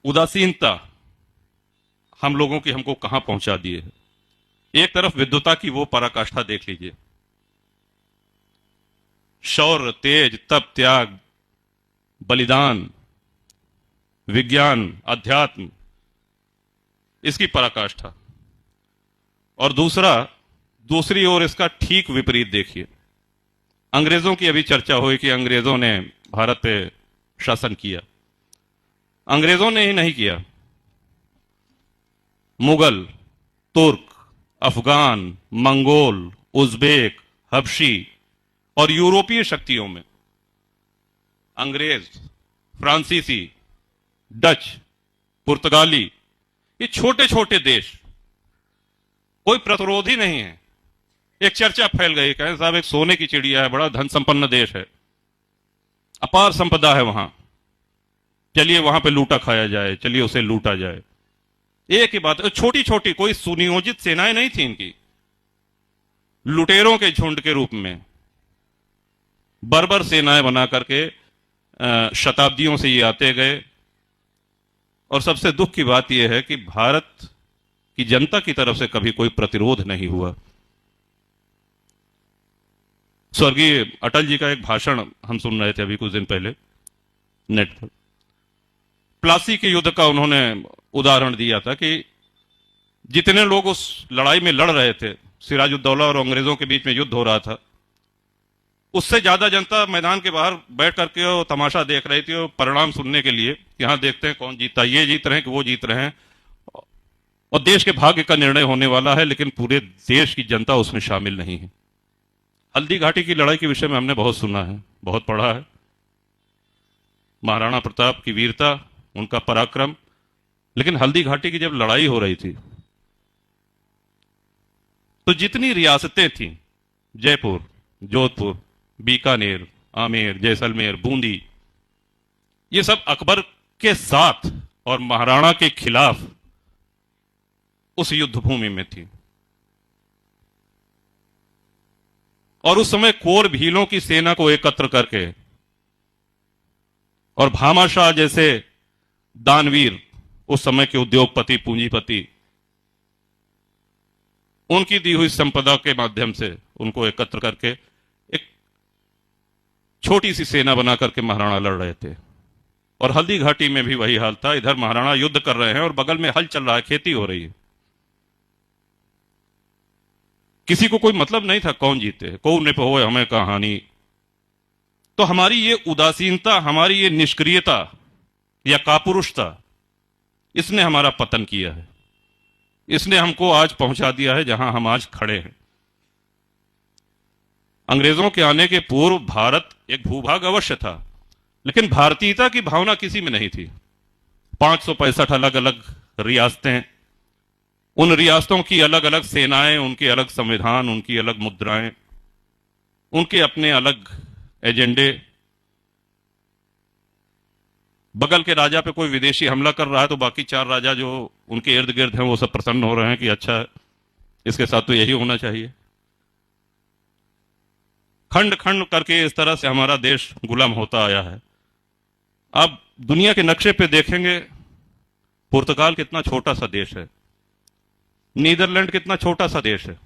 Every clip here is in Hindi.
उदासीनता हम लोगों की हमको कहां पहुंचा दिए है। एक तरफ विद्वता की वो पराकाष्ठा देख लीजिए, शौर्य, तेज, तप, त्याग, बलिदान, विज्ञान, अध्यात्म, इसकी पराकाष्ठा। और दूसरी ओर इसका ठीक विपरीत देखिए। अंग्रेजों की अभी चर्चा हुई कि अंग्रेजों ने भारत पे शासन किया। अंग्रेजों ने ही नहीं किया, मुगल, तुर्क, अफगान, मंगोल, उज्बेक, हबशी और यूरोपीय शक्तियों में अंग्रेज, फ्रांसीसी, डच, पुर्तगाली, ये छोटे छोटे देश, कोई प्रतिरोध ही नहीं है। एक चर्चा फैल गई, कहें साहब एक सोने की चिड़िया है, बड़ा धन संपन्न देश है, अपार संपदा है वहां, चलिए वहां पे लूटा खाया जाए, चलिए उसे लूटा जाए। एक ही बात, छोटी छोटी कोई सुनियोजित सेनाएं नहीं थी इनकी, लुटेरों के झुंड के रूप में बर्बर सेनाएं बना करके शताब्दियों से ये आते गए। और सबसे दुख की बात यह है कि भारत की जनता की तरफ से कभी कोई प्रतिरोध नहीं हुआ। स्वर्गीय अटल जी का एक भाषण हम सुन रहे थे अभी कुछ दिन पहले नेट पर। प्लासी के युद्ध का उन्होंने उदाहरण दिया था कि जितने लोग उस लड़ाई में लड़ रहे थे, सिराजुद्दौला और अंग्रेजों के बीच में युद्ध हो रहा था, उससे ज्यादा जनता मैदान के बाहर बैठ करके वो तमाशा देख रही थी और परिणाम सुनने के लिए, यहां देखते हैं कौन जीता, ये जीत रहे हैं कि वो जीत रहे हैं, और देश के भाग्य का निर्णय होने वाला है, लेकिन पूरे देश की जनता उसमें शामिल नहीं है। हल्दी घाटी की लड़ाई के विषय में हमने बहुत सुना है, बहुत पढ़ा है, महाराणा प्रताप की वीरता, उनका पराक्रम। लेकिन हल्दी घाटी की जब लड़ाई हो रही थी तो जितनी रियासतें थीं, जयपुर, जोधपुर, बीकानेर, आमेर, जैसलमेर, बूंदी, ये सब अकबर के साथ और महाराणा के खिलाफ उस युद्ध भूमि में थी। और उस समय कोर भीलों की सेना को एकत्र करके और भामाशाह जैसे दानवीर, उस समय के उद्योगपति, पूंजीपति, उनकी दी हुई संपदा के माध्यम से उनको एकत्र करके एक छोटी सी सेना बना करके महाराणा लड़ रहे थे। और हल्दी घाटी में भी वही हाल था, इधर महाराणा युद्ध कर रहे हैं और बगल में हल चल रहा है, खेती हो रही है। किसी को कोई मतलब नहीं था कौन जीते, कौन ने हो हमें कहानी। तो हमारी ये उदासीनता, हमारी ये निष्क्रियता या कापुरुषता, इसने हमारा पतन किया है। इसने हमको आज पहुंचा दिया है जहां हम आज खड़े हैं। अंग्रेजों के आने के पूर्व भारत एक भूभाग अवश्य था, लेकिन भारतीयता की भावना किसी में नहीं थी। 565 अलग अलग रियासतें, उन रियासतों की अलग अलग सेनाएं, उनके अलग संविधान, उनकी अलग मुद्राएं, उनके अपने अलग एजेंडे। बगल के राजा पे कोई विदेशी हमला कर रहा है तो बाकी 4 राजा जो उनके इर्द गिर्द हैं वो सब प्रसन्न हो रहे हैं कि अच्छा है, इसके साथ तो यही होना चाहिए। खंड खंड करके इस तरह से हमारा देश गुलाम होता आया है। आप दुनिया के नक्शे पे देखेंगे, पुर्तगाल कितना छोटा सा देश है, नीदरलैंड कितना छोटा सा देश है,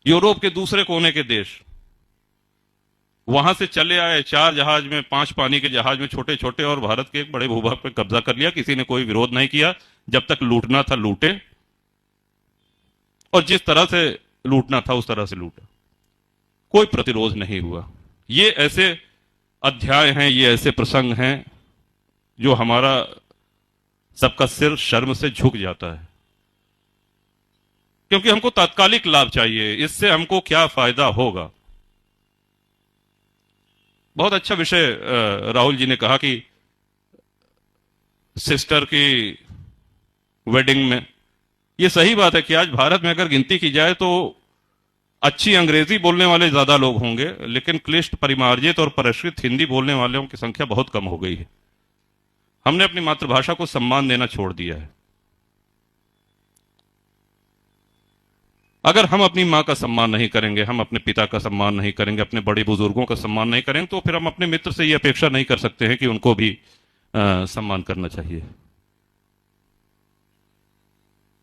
यूरोप के दूसरे कोने के देश, वहां से चले आए 4 जहाज में, 5 पानी के जहाज में, छोटे छोटे, और भारत के एक बड़े भूभाग पर कब्जा कर लिया। किसी ने कोई विरोध नहीं किया, जब तक लूटना था लूटे, और जिस तरह से लूटना था उस तरह से लूटा, कोई प्रतिरोध नहीं हुआ। ये ऐसे अध्याय हैं, ये ऐसे प्रसंग हैं जो हमारा सबका सिर शर्म से झुक जाता है, क्योंकि हमको तात्कालिक लाभ चाहिए। इससे हमको क्या फायदा होगा। बहुत अच्छा विषय राहुल जी ने कहा कि सिस्टर की वेडिंग में, यह सही बात है कि आज भारत में अगर गिनती की जाए तो अच्छी अंग्रेजी बोलने वाले ज्यादा लोग होंगे, लेकिन क्लिष्ट, परिमार्जित और परिष्कृत हिंदी बोलने वालों की संख्या बहुत कम हो गई है। हमने अपनी मातृभाषा को सम्मान देना छोड़ दिया है। अगर हम अपनी मां का सम्मान नहीं करेंगे, हम अपने पिता का सम्मान नहीं करेंगे, अपने बड़े बुजुर्गों का सम्मान नहीं करेंगे, तो फिर हम अपने मित्र से ये अपेक्षा नहीं कर सकते हैं कि उनको भी सम्मान करना चाहिए।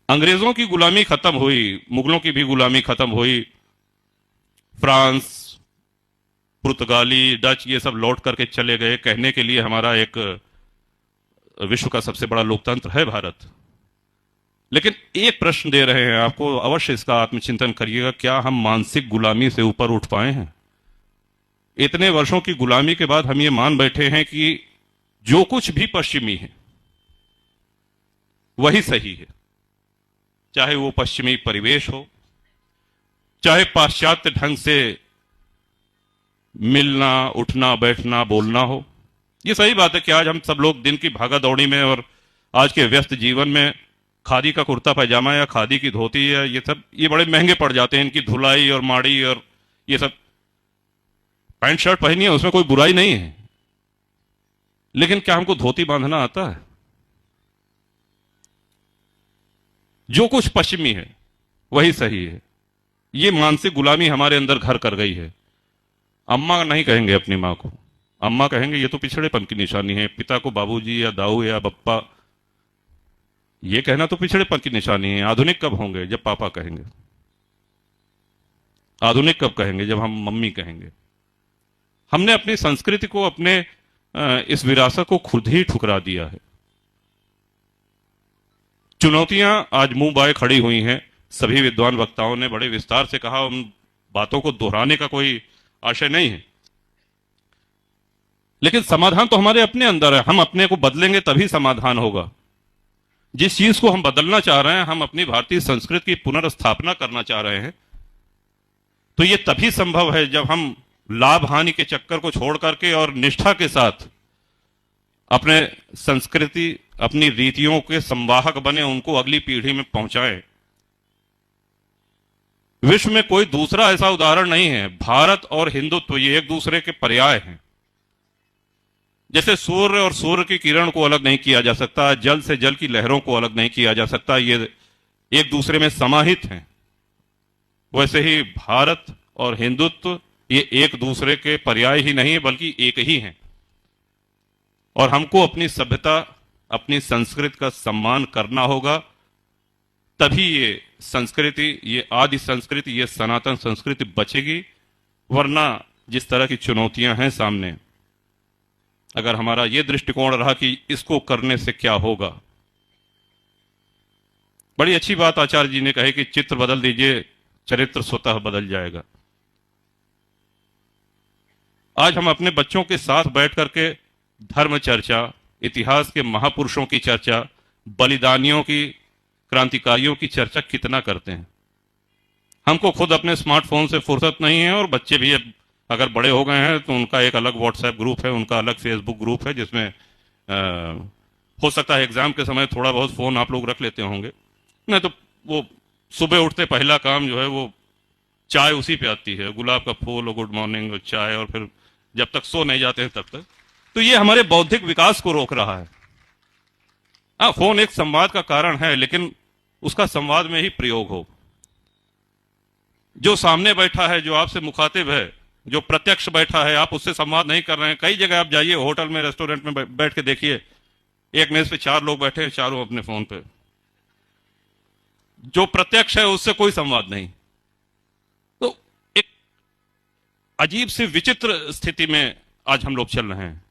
अंग्रेजों की गुलामी खत्म हुई, मुगलों की भी गुलामी खत्म हुई, फ्रांस, पुर्तगाली, डच ये सब लौट करके चले गए। कहने के लिए हमारा एक विश्व का सबसे बड़ा लोकतंत्र है भारत। लेकिन एक प्रश्न दे रहे हैं आपको, अवश्य इसका आत्मचिंतन करिएगा, क्या हम मानसिक गुलामी से ऊपर उठ पाए हैं? इतने वर्षों की गुलामी के बाद हम ये मान बैठे हैं कि जो कुछ भी पश्चिमी है वही सही है, चाहे वो पश्चिमी परिवेश हो, चाहे पाश्चात्य ढंग से मिलना, उठना, बैठना, बोलना हो। ये सही बात है कि आज हम सब लोग दिन की भागा दौड़ी में और आज के व्यस्त जीवन में खादी का कुर्ता पैजामा या खादी की धोती या ये बड़े महंगे पड़ जाते हैं। इनकी धुलाई और माड़ी और ये सब, पैंट शर्ट पहनी है उसमें कोई बुराई नहीं है, लेकिन क्या हमको धोती बांधना आता है? जो कुछ पश्चिमी है वही सही है। ये मानसिक गुलामी हमारे अंदर घर कर गई है। अम्मा नहीं कहेंगे अपनी मां को, अम्मा कहेंगे ये तो पिछड़ेपन की निशानी है। पिता को बाबूजी या दाऊ या बप्पा ये कहना तो पिछड़ेपन की निशानी है। आधुनिक कब होंगे? जब पापा कहेंगे। आधुनिक कब कहेंगे? जब हम मम्मी कहेंगे। हमने अपनी संस्कृति को, अपने इस विरासत को खुद ही ठुकरा दिया है। चुनौतियां आज मुंह बाए खड़ी हुई हैं। सभी विद्वान वक्ताओं ने बड़े विस्तार से कहा, उन बातों को दोहराने का कोई आशय नहीं है, लेकिन समाधान तो हमारे अपने अंदर है। हम अपने को बदलेंगे तभी समाधान होगा। जिस चीज को हम बदलना चाह रहे हैं, हम अपनी भारतीय संस्कृति की पुनर्स्थापना करना चाह रहे हैं, तो यह तभी संभव है जब हम लाभ हानि के चक्कर को छोड़ करके और निष्ठा के साथ अपने संस्कृति, अपनी रीतियों के संवाहक बने, उनको अगली पीढ़ी में पहुंचाएं। विश्व में कोई दूसरा ऐसा उदाहरण नहीं है। भारत और हिंदुत्व ये एक दूसरे के पर्याय हैं। जैसे सूर्य और सूर्य की किरण को अलग नहीं किया जा सकता, जल से जल की लहरों को अलग नहीं किया जा सकता, ये एक दूसरे में समाहित हैं। वैसे ही भारत और हिंदुत्व ये एक दूसरे के पर्याय ही नहीं बल्कि एक ही हैं। और हमको अपनी सभ्यता, अपनी संस्कृति का सम्मान करना होगा, तभी ये संस्कृति, ये आदि संस्कृति, ये सनातन संस्कृति बचेगी। वरना जिस तरह की चुनौतियां हैं सामने, अगर हमारा ये दृष्टिकोण रहा कि इसको करने से क्या होगा। बड़ी अच्छी बात आचार्य जी ने कही कि चित्र बदल दीजिए, चरित्र स्वतः बदल जाएगा। आज हम अपने बच्चों के साथ बैठ करके धर्म चर्चा, इतिहास के महापुरुषों की चर्चा, बलिदानियों की, क्रांतिकारियों की चर्चा कितना करते हैं। हमको खुद अपने स्मार्टफोन से फुर्सत नहीं है, और बच्चे भी अब अगर बड़े हो गए हैं तो उनका एक अलग व्हाट्सएप ग्रुप है, उनका अलग फेसबुक ग्रुप है, जिसमें हो सकता है एग्जाम के समय थोड़ा बहुत फोन आप लोग रख लेते होंगे। नहीं तो वो सुबह उठते पहला काम जो है वो चाय उसी पे आती है, गुलाब का फूल और गुड मॉर्निंग और चाय, और फिर जब तक सो नहीं जाते हैं तब तक। तो ये हमारे बौद्धिक विकास को रोक रहा है। हाँ, फोन एक संवाद का कारण है, लेकिन उसका संवाद में ही प्रयोग हो। जो सामने बैठा है, जो आपसे मुखातिब है, जो प्रत्यक्ष बैठा है, आप उससे संवाद नहीं कर रहे हैं। कई जगह आप जाइए, होटल में, रेस्टोरेंट में बैठ के देखिए, एक मेज पे 4 लोग बैठे हैं, चारों अपने फोन पे। जो प्रत्यक्ष है उससे कोई संवाद नहीं। तो एक अजीब सी विचित्र स्थिति में आज हम लोग चल रहे हैं।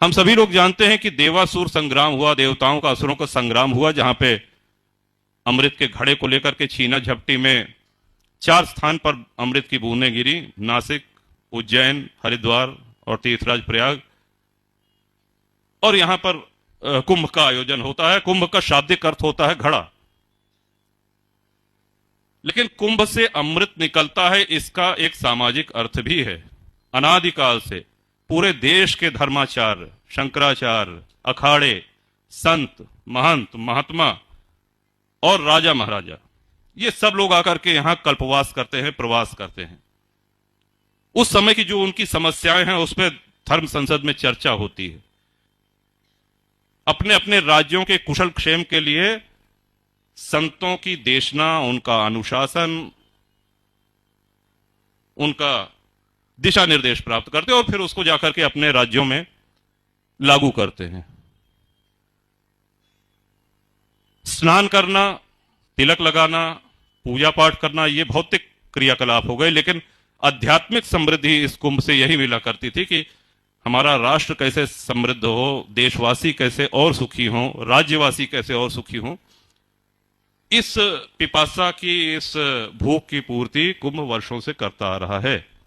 हम सभी लोग जानते हैं कि देवासुर संग्राम हुआ, देवताओं का असुरों का संग्राम हुआ, जहां पे अमृत के घड़े को लेकर के छीना झपटी में 4 स्थान पर अमृत की बूंदें गिरी, नासिक, उज्जैन, हरिद्वार और तीर्थराज प्रयाग। और यहां पर कुंभ का आयोजन होता है। कुंभ का शाब्दिक अर्थ होता है घड़ा, लेकिन कुंभ से अमृत निकलता है, इसका एक सामाजिक अर्थ भी है। अनादिकाल से पूरे देश के धर्माचार्य, शंकराचार्य, अखाड़े, संत, महंत, महात्मा और राजा महाराजा, ये सब लोग आकर के यहां कल्पवास करते हैं, प्रवास करते हैं। उस समय की जो उनकी समस्याएं हैं उस पर धर्म संसद में चर्चा होती है। अपने अपने राज्यों के कुशल क्षेम के लिए संतों की देशना, उनका अनुशासन, उनका दिशा निर्देश प्राप्त करते और फिर उसको जाकर के अपने राज्यों में लागू करते हैं। स्नान करना, तिलक लगाना, पूजा पाठ करना, ये भौतिक क्रियाकलाप हो गए, लेकिन आध्यात्मिक समृद्धि इस कुंभ से यही मिला करती थी कि हमारा राष्ट्र कैसे समृद्ध हो, देशवासी कैसे और सुखी हो, राज्यवासी कैसे और सुखी हो। इस पिपासा की, इस भूख की पूर्ति कुंभ वर्षों से करता आ रहा है।